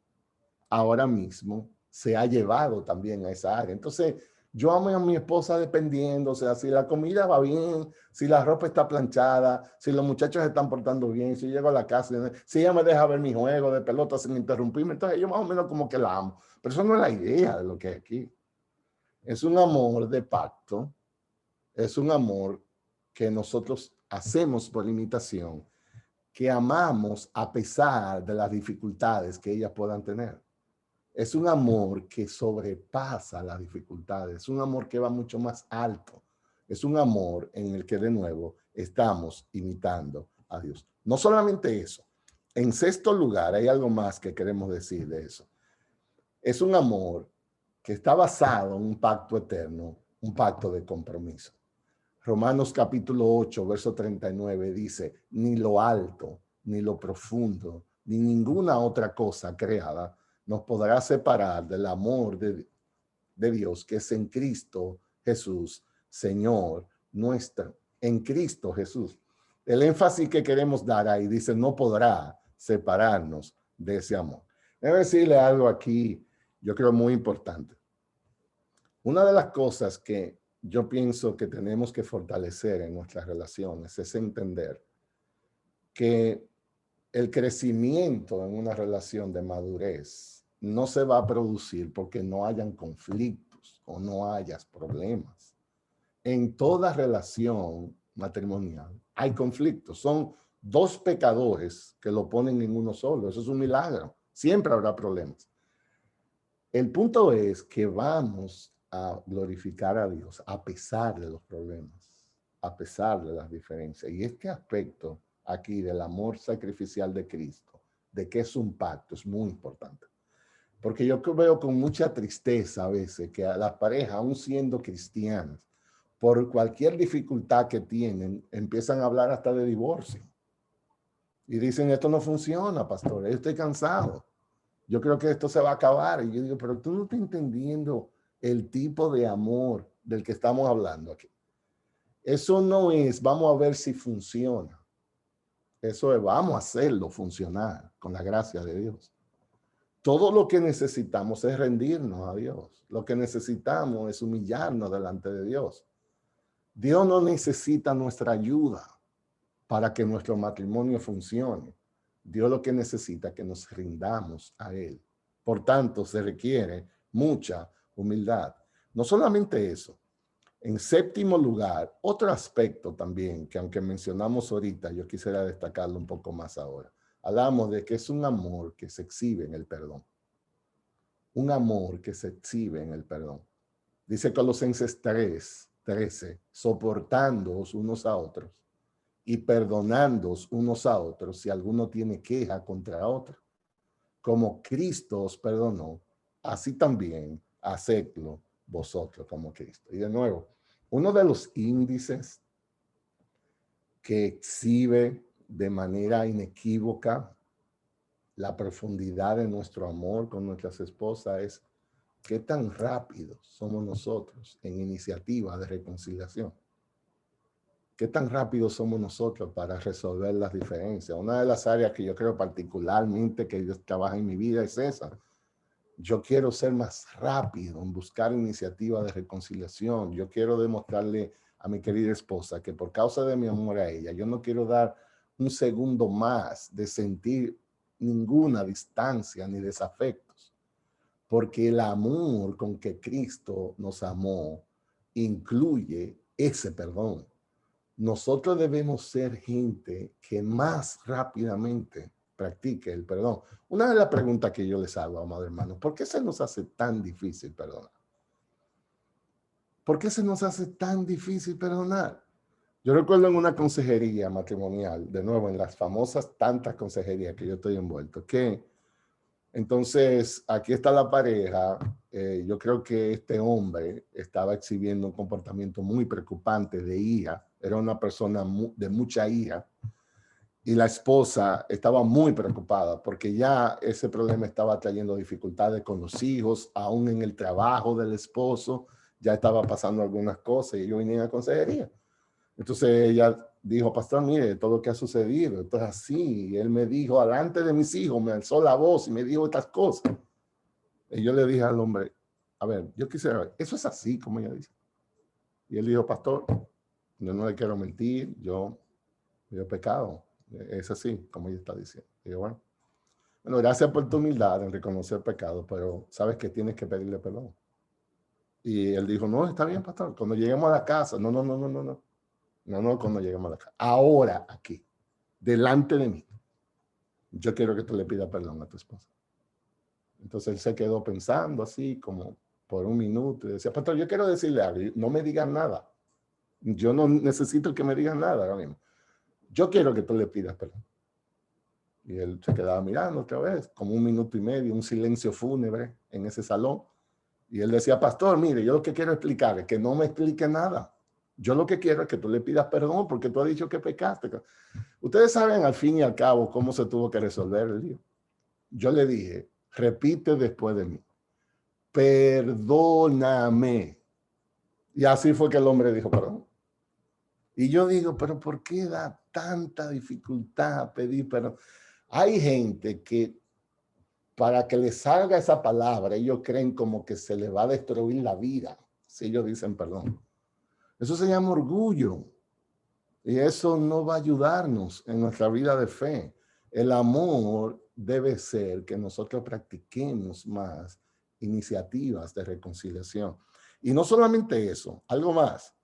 ahora mismo se ha llevado también a esa área. Entonces, yo amo a mi esposa dependiendo, o sea, si la comida va bien, si la ropa está planchada, si los muchachos se están portando bien, si llego a la casa, si ella me deja ver mi juego de pelota sin interrumpirme, entonces yo más o menos como que la amo. Pero eso no es la idea de lo que hay aquí. Es un amor de pacto, es un amor que nosotros hacemos por imitación, que amamos a pesar de las dificultades que ellas puedan tener. Es un amor que sobrepasa las dificultades, es un amor que va mucho más alto, es un amor en el que de nuevo estamos imitando a Dios. No solamente eso, en sexto lugar hay algo más que queremos decir de eso. Es un amor que está basado en un pacto eterno, un pacto de compromiso. Romanos capítulo 8, verso 39 dice, ni lo alto, ni lo profundo, ni ninguna otra cosa creada nos podrá separar del amor de Dios que es en Cristo Jesús, Señor nuestro, en Cristo Jesús. El énfasis que queremos dar ahí dice, no podrá separarnos de ese amor. Debo decirle algo aquí, yo creo muy importante. Una de las cosas que yo pienso que tenemos que fortalecer en nuestras relaciones es entender que el crecimiento en una relación de madurez no se va a producir porque no hayan conflictos o no hayas problemas. En toda relación matrimonial hay conflictos. Son dos pecadores que lo ponen en uno solo. Eso es un milagro. Siempre habrá problemas. El punto es que vamos a glorificar a Dios a pesar de los problemas, a pesar de las diferencias. Y este aspecto aquí del amor sacrificial de Cristo, de que es un pacto, es muy importante. Porque yo veo con mucha tristeza a veces que a las parejas, aún siendo cristianas, por cualquier dificultad que tienen, empiezan a hablar hasta de divorcio. Y dicen, esto no funciona, pastor, yo estoy cansado. Yo creo que esto se va a acabar. Y yo digo, pero tú no estás entendiendo el tipo de amor del que estamos hablando aquí. Eso no es, vamos a ver si funciona. Eso es, vamos a hacerlo funcionar con la gracia de Dios. Todo lo que necesitamos es rendirnos a Dios. Lo que necesitamos es humillarnos delante de Dios. Dios no necesita nuestra ayuda para que nuestro matrimonio funcione. Dios lo que necesita es que nos rindamos a Él. Por tanto, se requiere mucha humildad. No solamente eso. En séptimo lugar, otro aspecto también, que aunque mencionamos ahorita, yo quisiera destacarlo un poco más ahora. Hablamos de que es un amor que se exhibe en el perdón. Un amor que se exhibe en el perdón. Dice Colosenses 3:13, soportándoos unos a otros y perdonándoos unos a otros si alguno tiene queja contra otro. Como Cristo os perdonó, así también hacedlo vosotros como Cristo. Y de nuevo, uno de los índices que exhibe de manera inequívoca la profundidad de nuestro amor con nuestras esposas es qué tan rápidos somos nosotros en iniciativa de reconciliación. ¿Qué tan rápido somos nosotros para resolver las diferencias? Una de las áreas que yo creo particularmente que Dios trabaja en mi vida es esa. Yo quiero ser más rápido en buscar iniciativas de reconciliación. Yo quiero demostrarle a mi querida esposa que por causa de mi amor a ella, yo no quiero dar un segundo más de sentir ninguna distancia ni desafectos. Porque el amor con que Cristo nos amó incluye ese perdón. Nosotros debemos ser gente que más rápidamente practique el perdón. Una de las preguntas que yo les hago, amados hermanos, ¿por qué se nos hace tan difícil perdonar? ¿Por qué se nos hace tan difícil perdonar? Yo recuerdo en una consejería matrimonial, de nuevo, en las famosas tantas consejerías que yo estoy envuelto, que entonces aquí está la pareja. Yo creo que este hombre estaba exhibiendo un comportamiento muy preocupante de ira. Era una persona de mucha ira. Y la esposa estaba muy preocupada porque ya ese problema estaba trayendo dificultades con los hijos, aún en el trabajo del esposo, ya estaba pasando algunas cosas y yo venía a consejería. Entonces ella dijo, pastor, mire, todo lo que ha sucedido, esto es así. Y él me dijo, delante de mis hijos, me alzó la voz y me dijo estas cosas. Y yo le dije al hombre, a ver, yo quisiera ver, eso es así, como ella dice. Y él dijo, pastor, yo no le quiero mentir, yo he pecado. Es así, como ella está diciendo. Y yo, bueno, gracias por tu humildad en reconocer el pecado, pero sabes que tienes que pedirle perdón. Y él dijo, no, está bien, pastor, cuando lleguemos a la casa, no, cuando lleguemos a la casa, ahora aquí, delante de mí, yo quiero que tú le pidas perdón a tu esposa. Entonces él se quedó pensando así como por un minuto y decía, pastor, yo quiero decirle algo, no me digas nada. Yo no necesito que me digas nada ahora mismo. Yo quiero que tú le pidas perdón. Y él se quedaba mirando otra vez, como un minuto y medio, un silencio fúnebre en ese salón. Y él decía, pastor, mire, yo lo que quiero explicar es que no me explique nada. Yo lo que quiero es que tú le pidas perdón porque tú has dicho que pecaste. Ustedes saben al fin y al cabo cómo se tuvo que resolver el lío. Yo le dije, repite después de mí, perdóname. Y así fue que el hombre dijo perdón. Y yo digo, pero ¿por qué da tanta dificultad a pedir perdón? Hay gente que para que les salga esa palabra, ellos creen como que se les va a destruir la vida si ellos dicen perdón. Eso se llama orgullo. Y eso no va a ayudarnos en nuestra vida de fe. El amor debe ser que nosotros practiquemos más iniciativas de reconciliación. Y no solamente eso, algo más.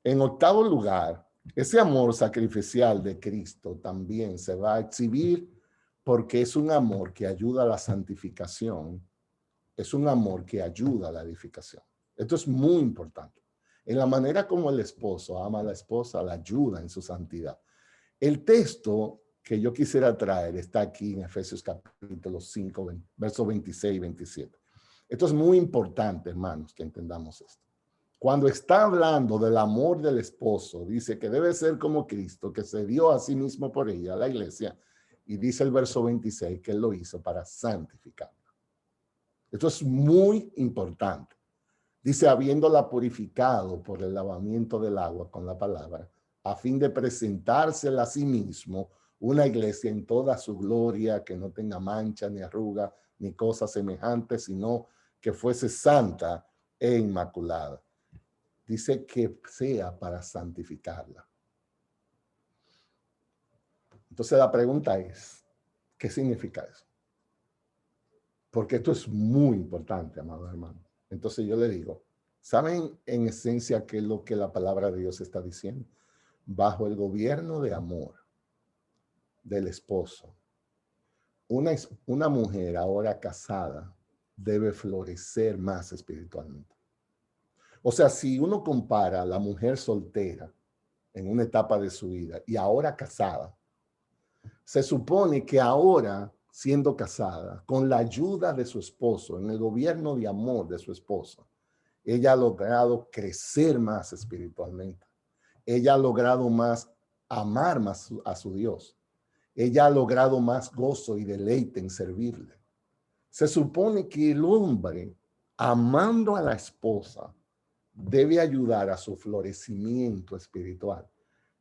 En octavo lugar, ese amor sacrificial de Cristo también se va a exhibir porque es un amor que ayuda a la santificación, es un amor que ayuda a la edificación. Esto es muy importante. En la manera como el esposo ama a la esposa, la ayuda en su santidad. El texto que yo quisiera traer está aquí en Efesios capítulo 5, versos 26 y 27. Esto es muy importante, hermanos, que entendamos esto. Cuando está hablando del amor del esposo, dice que debe ser como Cristo, que se dio a sí mismo por ella, la iglesia, y dice el verso 26 que él lo hizo para santificarla. Esto es muy importante. Dice, habiéndola purificado por el lavamiento del agua con la palabra, a fin de presentársela a sí mismo una iglesia en toda su gloria, que no tenga mancha, ni arruga, ni cosa semejante, sino que fuese santa e inmaculada. Dice que sea para santificarla. Entonces la pregunta es, ¿qué significa eso? Porque esto es muy importante, amados hermanos. Entonces yo le digo, ¿saben en esencia qué es lo que la palabra de Dios está diciendo? Bajo el gobierno de amor del esposo, una mujer ahora casada debe florecer más espiritualmente. O sea, si uno compara a la mujer soltera en una etapa de su vida y ahora casada, se supone que ahora, siendo casada, con la ayuda de su esposo, en el gobierno de amor de su esposo, ella ha logrado crecer más espiritualmente. Ella ha logrado más amar más a su Dios. Ella ha logrado más gozo y deleite en servirle. Se supone que el hombre, amando a la esposa, debe ayudar a su florecimiento espiritual.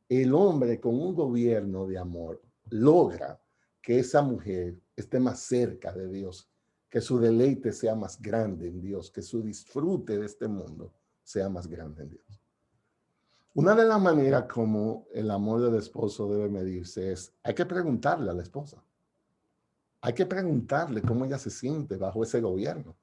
El hombre con un gobierno de amor logra que esa mujer esté más cerca de Dios, que su deleite sea más grande en Dios, que su disfrute de este mundo sea más grande en Dios. Una de las maneras como el amor del esposo debe medirse es, hay que preguntarle a la esposa. Hay que preguntarle cómo ella se siente bajo ese gobierno.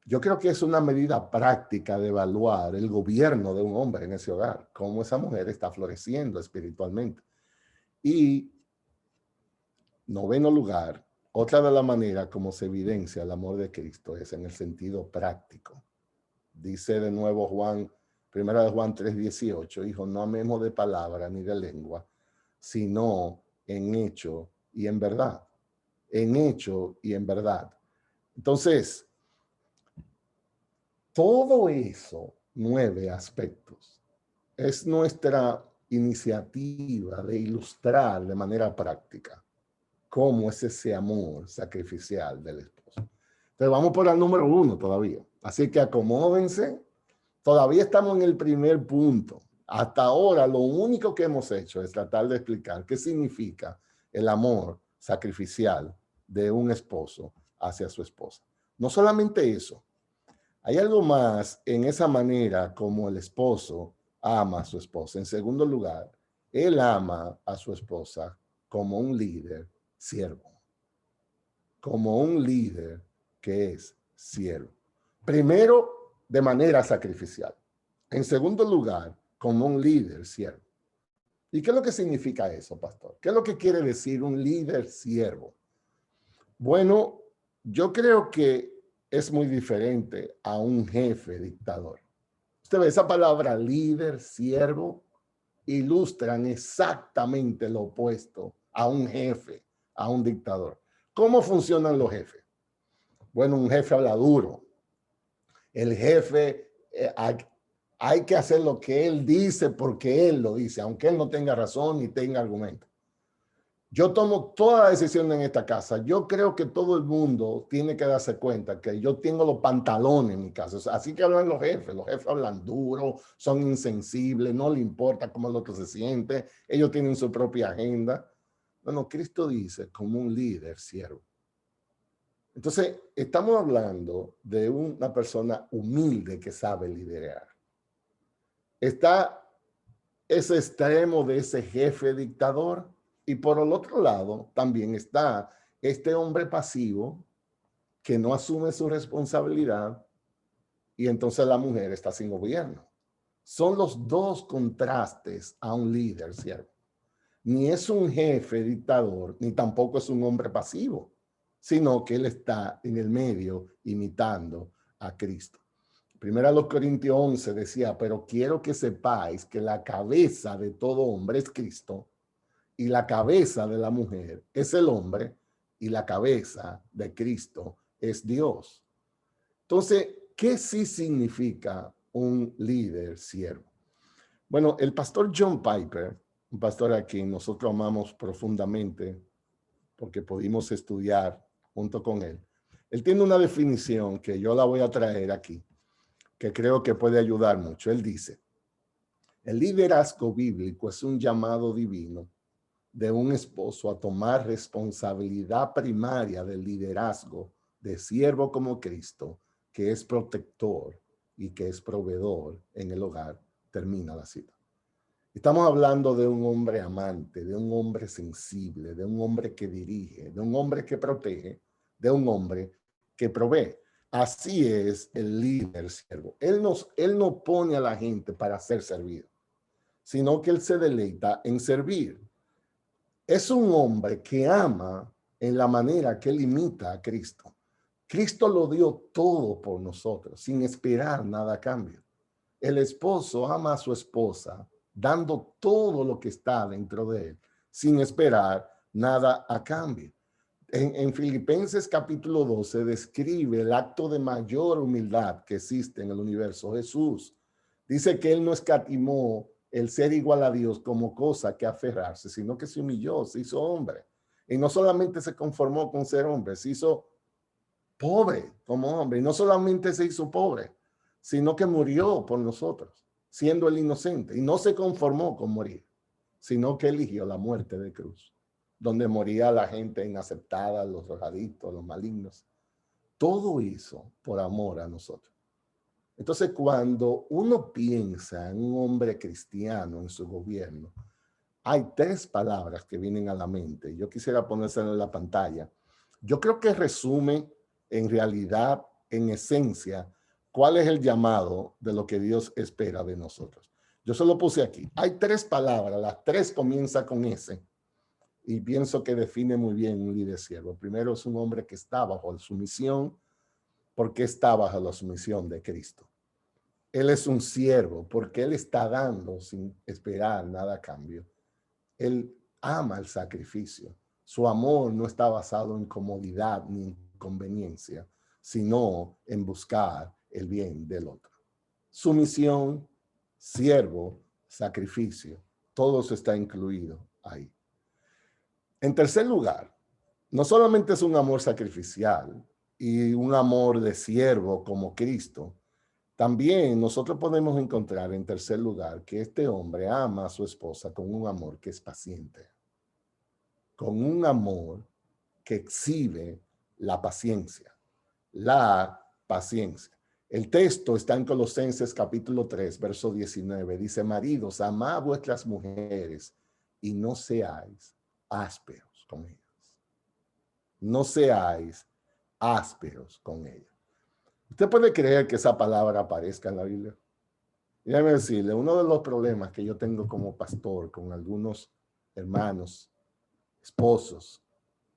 Yo creo que es una medida práctica de evaluar el gobierno de un hombre en ese hogar, cómo esa mujer está floreciendo espiritualmente. Y, noveno lugar, otra de las maneras como se evidencia el amor de Cristo es en el sentido práctico. Dice de nuevo Juan, primera de Juan 3:18, hijo, no amemos de palabra ni de lengua, sino en hecho y en verdad. En hecho y en verdad. Entonces, todo eso, 9 aspectos, es nuestra iniciativa de ilustrar de manera práctica cómo es ese amor sacrificial del esposo. Entonces vamos por el número 1 todavía. Así que acomódense. Todavía estamos en el primer punto. Hasta ahora lo único que hemos hecho es tratar de explicar qué significa el amor sacrificial de un esposo hacia su esposa. No solamente eso, hay algo más en esa manera como el esposo ama a su esposa. En segundo lugar, él ama a su esposa como un líder siervo, como un líder que es siervo. Primero, de manera sacrificial. En segundo lugar, como un líder siervo. ¿Y qué es lo que significa eso, pastor? ¿Qué es lo que quiere decir un líder siervo? Bueno, yo creo que es muy diferente a un jefe dictador. Usted ve esa palabra líder, siervo, ilustran exactamente lo opuesto a un jefe, a un dictador. ¿Cómo funcionan los jefes? Bueno, un jefe habla duro. El jefe hay que hacer lo que él dice porque él lo dice, aunque él no tenga razón ni tenga argumento. Yo tomo toda la decisión en esta casa. Yo creo que todo el mundo tiene que darse cuenta que yo tengo los pantalones en mi casa. O sea, así que hablan los jefes. Los jefes hablan duro, son insensibles, no le importa cómo el otro se siente. Ellos tienen su propia agenda. Bueno, Cristo dice como un líder siervo. Entonces, estamos hablando de una persona humilde que sabe liderar. Está ese extremo de ese jefe dictador y por el otro lado también está este hombre pasivo que no asume su responsabilidad y entonces la mujer está sin gobierno. Son los dos contrastes a un líder, ¿cierto? Ni es un jefe dictador, ni tampoco es un hombre pasivo, sino que él está en el medio imitando a Cristo. Primera los Corintios 11 decía, pero quiero que sepáis que la cabeza de todo hombre es Cristo y la cabeza de la mujer es el hombre y la cabeza de Cristo es Dios. Entonces, ¿qué sí significa un líder siervo? Bueno, el pastor John Piper, un pastor a quien nosotros amamos profundamente porque pudimos estudiar junto con él, él tiene una definición que yo la voy a traer aquí, que creo que puede ayudar mucho. Él dice, el liderazgo bíblico es un llamado divino de un esposo a tomar responsabilidad primaria del liderazgo de siervo como Cristo, que es protector y que es proveedor en el hogar. Termina la cita. Estamos hablando de un hombre amante, de un hombre sensible, de un hombre que dirige, de un hombre que protege, de un hombre que provee. Así es el líder siervo. Él no pone a la gente para ser servido, sino que él se deleita en servir. Es un hombre que ama en la manera que él imita a Cristo. Cristo lo dio todo por nosotros, sin esperar nada a cambio. El esposo ama a su esposa, dando todo lo que está dentro de él, sin esperar nada a cambio. En Filipenses capítulo 12 describe el acto de mayor humildad que existe en el universo. Jesús dice que él no escatimó el ser igual a Dios como cosa que aferrarse, sino que se humilló, se hizo hombre. Y no solamente se conformó con ser hombre, se hizo pobre como hombre. Y no solamente se hizo pobre, sino que murió por nosotros, siendo el inocente. Y no se conformó con morir, sino que eligió la muerte de cruz, donde moría la gente inaceptada, los drogadictos, los malignos. Todo eso por amor a nosotros. Entonces, cuando uno piensa en un hombre cristiano en su gobierno, hay 3 palabras que vienen a la mente. Yo quisiera ponérselas en la pantalla. Yo creo que resume en realidad, en esencia, cuál es el llamado de lo que Dios espera de nosotros. Yo se lo puse aquí. Hay 3 palabras, las 3 comienzan con S y pienso que define muy bien un líder siervo. Primero es un hombre que está bajo su misión porque está bajo la sumisión de Cristo. Él es un siervo porque él está dando sin esperar nada a cambio. Él ama el sacrificio. Su amor no está basado en comodidad ni en conveniencia, sino en buscar el bien del otro. Sumisión, siervo, sacrificio, todo eso está incluido ahí. En tercer lugar, no solamente es un amor sacrificial y un amor de siervo como Cristo, también nosotros podemos encontrar en tercer lugar que este hombre ama a su esposa con un amor que es paciente, con un amor que exhibe la paciencia, la paciencia. El texto está en Colosenses capítulo 3, verso 19. Dice, maridos, amad a vuestras mujeres y no seáis ásperos con ellas. No seáis ásperos con ellas. ¿Usted puede creer que esa palabra aparezca en la Biblia? Y déjeme decirle, uno de los problemas que yo tengo como pastor con algunos hermanos, esposos,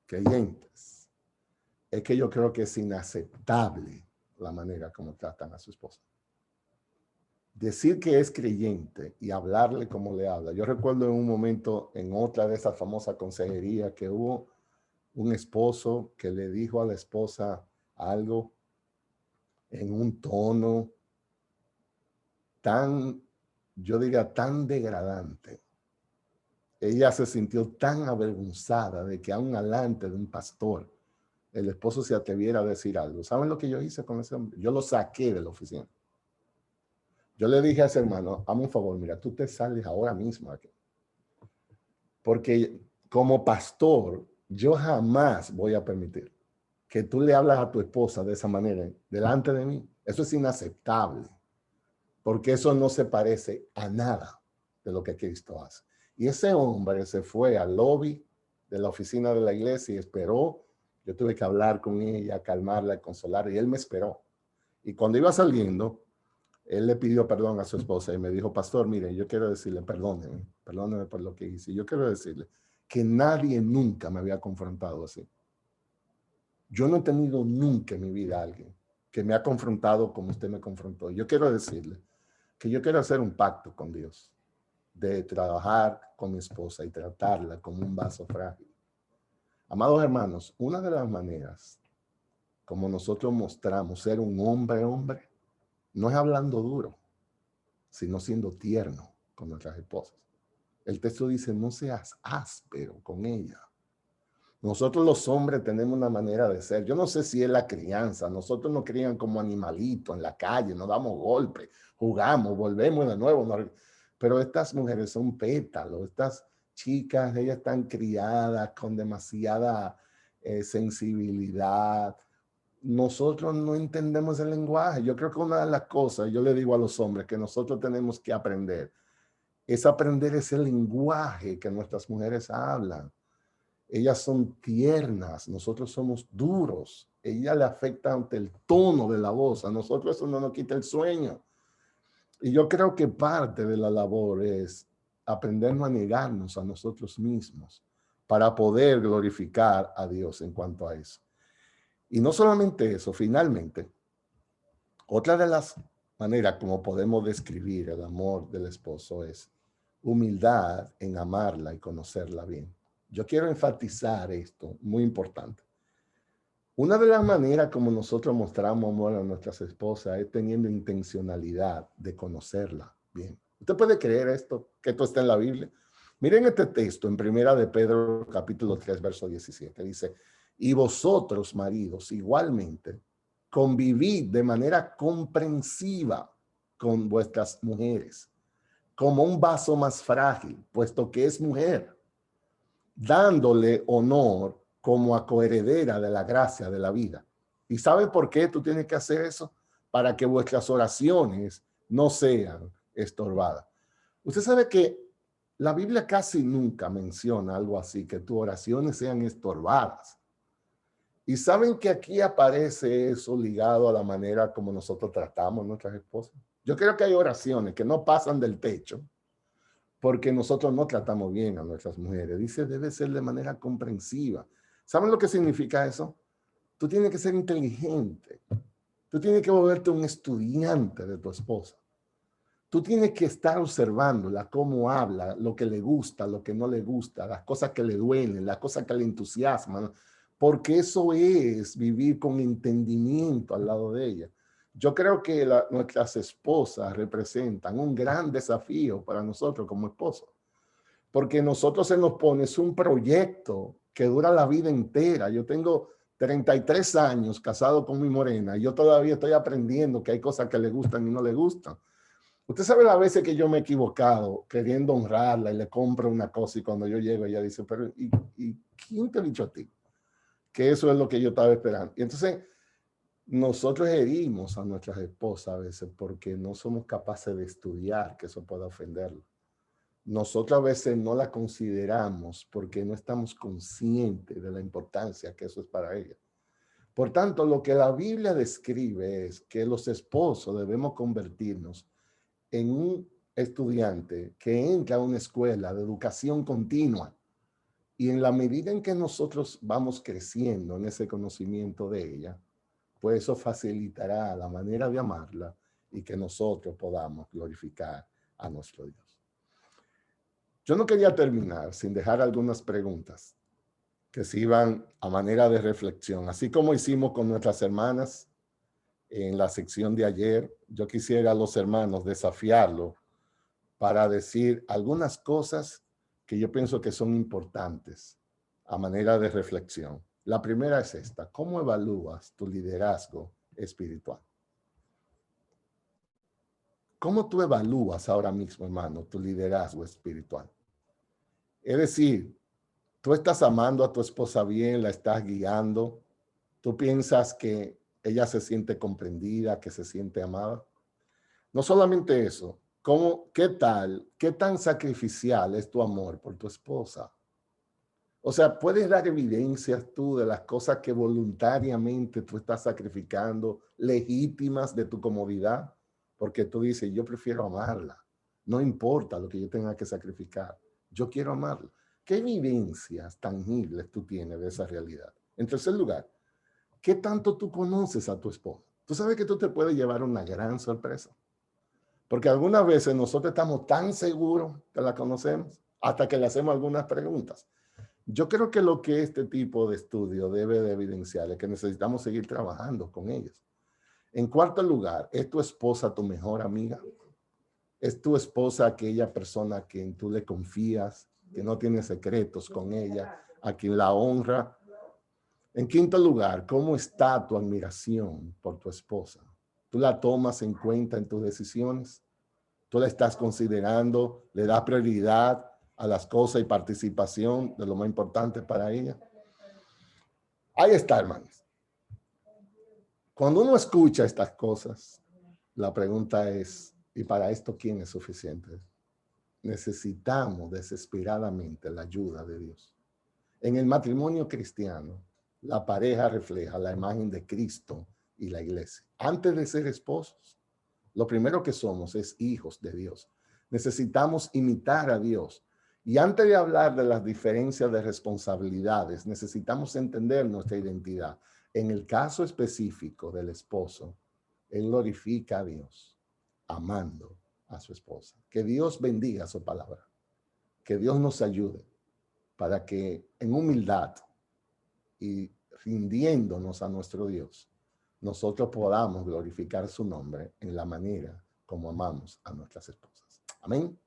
creyentes, es que yo creo que es inaceptable la manera como tratan a su esposa. Decir que es creyente y hablarle como le habla. Yo recuerdo en un momento, en otra de esas famosas consejerías, que hubo un esposo que le dijo a la esposa algo en un tono tan, yo diría, tan degradante. Ella se sintió tan avergonzada de que aún alante de un pastor, el esposo se atreviera a decir algo. ¿Saben lo que yo hice con ese hombre? Yo lo saqué de la oficina. Yo le dije a ese hermano, hazme un favor, mira, tú te sales ahora mismo aquí. Porque como pastor, yo jamás voy a permitir que tú le hablas a tu esposa de esa manera delante de mí. Eso es inaceptable, porque eso no se parece a nada de lo que Cristo hace. Y ese hombre se fue al lobby de la oficina de la iglesia y esperó. Yo tuve que hablar con ella, calmarla, consolarla, y él me esperó. Y cuando iba saliendo, él le pidió perdón a su esposa y me dijo, pastor, mire, yo quiero decirle, perdóneme por lo que hice. Yo quiero decirle que nadie nunca me había confrontado así. Yo no he tenido nunca en mi vida a alguien que me ha confrontado como usted me confrontó. Yo quiero decirle que yo quiero hacer un pacto con Dios de trabajar con mi esposa y tratarla como un vaso frágil. Amados hermanos, una de las maneras como nosotros mostramos ser un hombre, no es hablando duro, sino siendo tierno con nuestras esposas. El texto dice, no seas áspero con ella. Nosotros los hombres tenemos una manera de ser. Yo no sé si es la crianza. Nosotros nos crían como animalitos en la calle, nos damos golpes, jugamos, volvemos de nuevo. Pero estas mujeres son pétalos. Estas chicas, ellas están criadas con demasiada sensibilidad. Nosotros no entendemos el lenguaje. Yo creo que una de las cosas, yo le digo a los hombres, que nosotros tenemos que aprender, es aprender ese lenguaje que nuestras mujeres hablan. Ellas son tiernas, nosotros somos duros. Ella le afecta ante el tono de la voz. A nosotros eso no nos quita el sueño. Y yo creo que parte de la labor es aprendernos a negarnos a nosotros mismos para poder glorificar a Dios en cuanto a eso. Y no solamente eso, finalmente, otra de las maneras como podemos describir el amor del esposo es humildad en amarla y conocerla bien. Yo quiero enfatizar esto, muy importante. Una de las maneras como nosotros mostramos amor a nuestras esposas es teniendo intencionalidad de conocerla bien. ¿Usted puede creer esto? Que esto está en la Biblia. Miren este texto en Primera de Pedro, capítulo 3, verso 17. Dice, y vosotros, maridos, igualmente, convivid de manera comprensiva con vuestras mujeres, como un vaso más frágil, puesto que es mujer, dándole honor como a coheredera de la gracia de la vida. ¿Y sabe por qué tú tienes que hacer eso? Para que vuestras oraciones no sean estorbadas. Usted sabe que la Biblia casi nunca menciona algo así, que tus oraciones sean estorbadas. Y saben que aquí aparece eso ligado a la manera como nosotros tratamos a nuestras esposas. Yo creo que hay oraciones que no pasan del techo porque nosotros no tratamos bien a nuestras mujeres. Dice, debe ser de manera comprensiva. ¿Saben lo que significa eso? Tú tienes que ser inteligente. Tú tienes que volverte un estudiante de tu esposa. tú tienes que estar observándola, cómo habla, lo que le gusta, lo que no le gusta, las cosas que le duelen, las cosas que le entusiasman, porque eso es vivir con entendimiento al lado de ella. Yo creo que nuestras esposas representan un gran desafío para nosotros como esposos, porque nosotros se nos pone un proyecto que dura la vida entera. Yo tengo 33 años casado con mi morena y yo todavía estoy aprendiendo que hay cosas que le gustan y no le gustan. Usted sabe las veces que yo me he equivocado queriendo honrarla y le compro una cosa y cuando yo llego ella dice, pero ¿y quién te ha dicho a ti? Que eso es lo que yo estaba esperando. Y entonces nosotros herimos a nuestras esposas a veces porque no somos capaces de estudiar que eso pueda ofenderlo. Nosotros a veces no la consideramos porque no estamos conscientes de la importancia que eso es para ella. Por tanto, lo que la Biblia describe es que los esposos debemos convertirnos en un estudiante que entra a una escuela de educación continua y en la medida en que nosotros vamos creciendo en ese conocimiento de ella, pues eso facilitará la manera de amarla y que nosotros podamos glorificar a nuestro Dios. Yo no quería terminar sin dejar algunas preguntas que sirvan a manera de reflexión, así como hicimos con nuestras hermanas en la sección de ayer. Yo quisiera a los hermanos desafiarlo para decir algunas cosas que yo pienso que son importantes a manera de reflexión. La primera es esta: ¿cómo evalúas tu liderazgo espiritual? ¿Cómo tú evalúas ahora mismo, hermano, tu liderazgo espiritual? Es decir, tú estás amando a tu esposa bien, la estás guiando, tú piensas que ella se siente comprendida, que se siente amada. No solamente eso, qué tan sacrificial es tu amor por tu esposa? O sea, ¿puedes dar evidencias tú de las cosas que voluntariamente tú estás sacrificando, legítimas de tu comodidad? Porque tú dices, yo prefiero amarla. No importa lo que yo tenga que sacrificar. Yo quiero amarla. ¿Qué evidencias tangibles tú tienes de esa realidad? En tercer lugar, ¿qué tanto tú conoces a tu esposa? Tú sabes que tú te puedes llevar una gran sorpresa. Porque algunas veces nosotros estamos tan seguros que la conocemos hasta que le hacemos algunas preguntas. Yo creo que lo que este tipo de estudio debe de evidenciar es que necesitamos seguir trabajando con ellos. En cuarto lugar, ¿es tu esposa tu mejor amiga? ¿Es tu esposa aquella persona a quien tú le confías, que no tiene secretos con ella, a quien la honra? En quinto lugar, ¿cómo está tu admiración por tu esposa? ¿Tú la tomas en cuenta en tus decisiones? ¿Tú la estás considerando? ¿Le das prioridad a las cosas y participación de lo más importante para ella? Ahí está, hermanos. Cuando uno escucha estas cosas, la pregunta es, ¿y para esto quién es suficiente? Necesitamos desesperadamente la ayuda de Dios. En el matrimonio cristiano, la pareja refleja la imagen de Cristo y la iglesia. Antes de ser esposos, lo primero que somos es hijos de Dios. Necesitamos imitar a Dios. Y antes de hablar de las diferencias de responsabilidades, necesitamos entender nuestra identidad. En el caso específico del esposo, él glorifica a Dios, amando a su esposa. Que Dios bendiga su palabra. Que Dios nos ayude para que en humildad y rindiéndonos a nuestro Dios, nosotros podamos glorificar su nombre en la manera como amamos a nuestras esposas. Amén.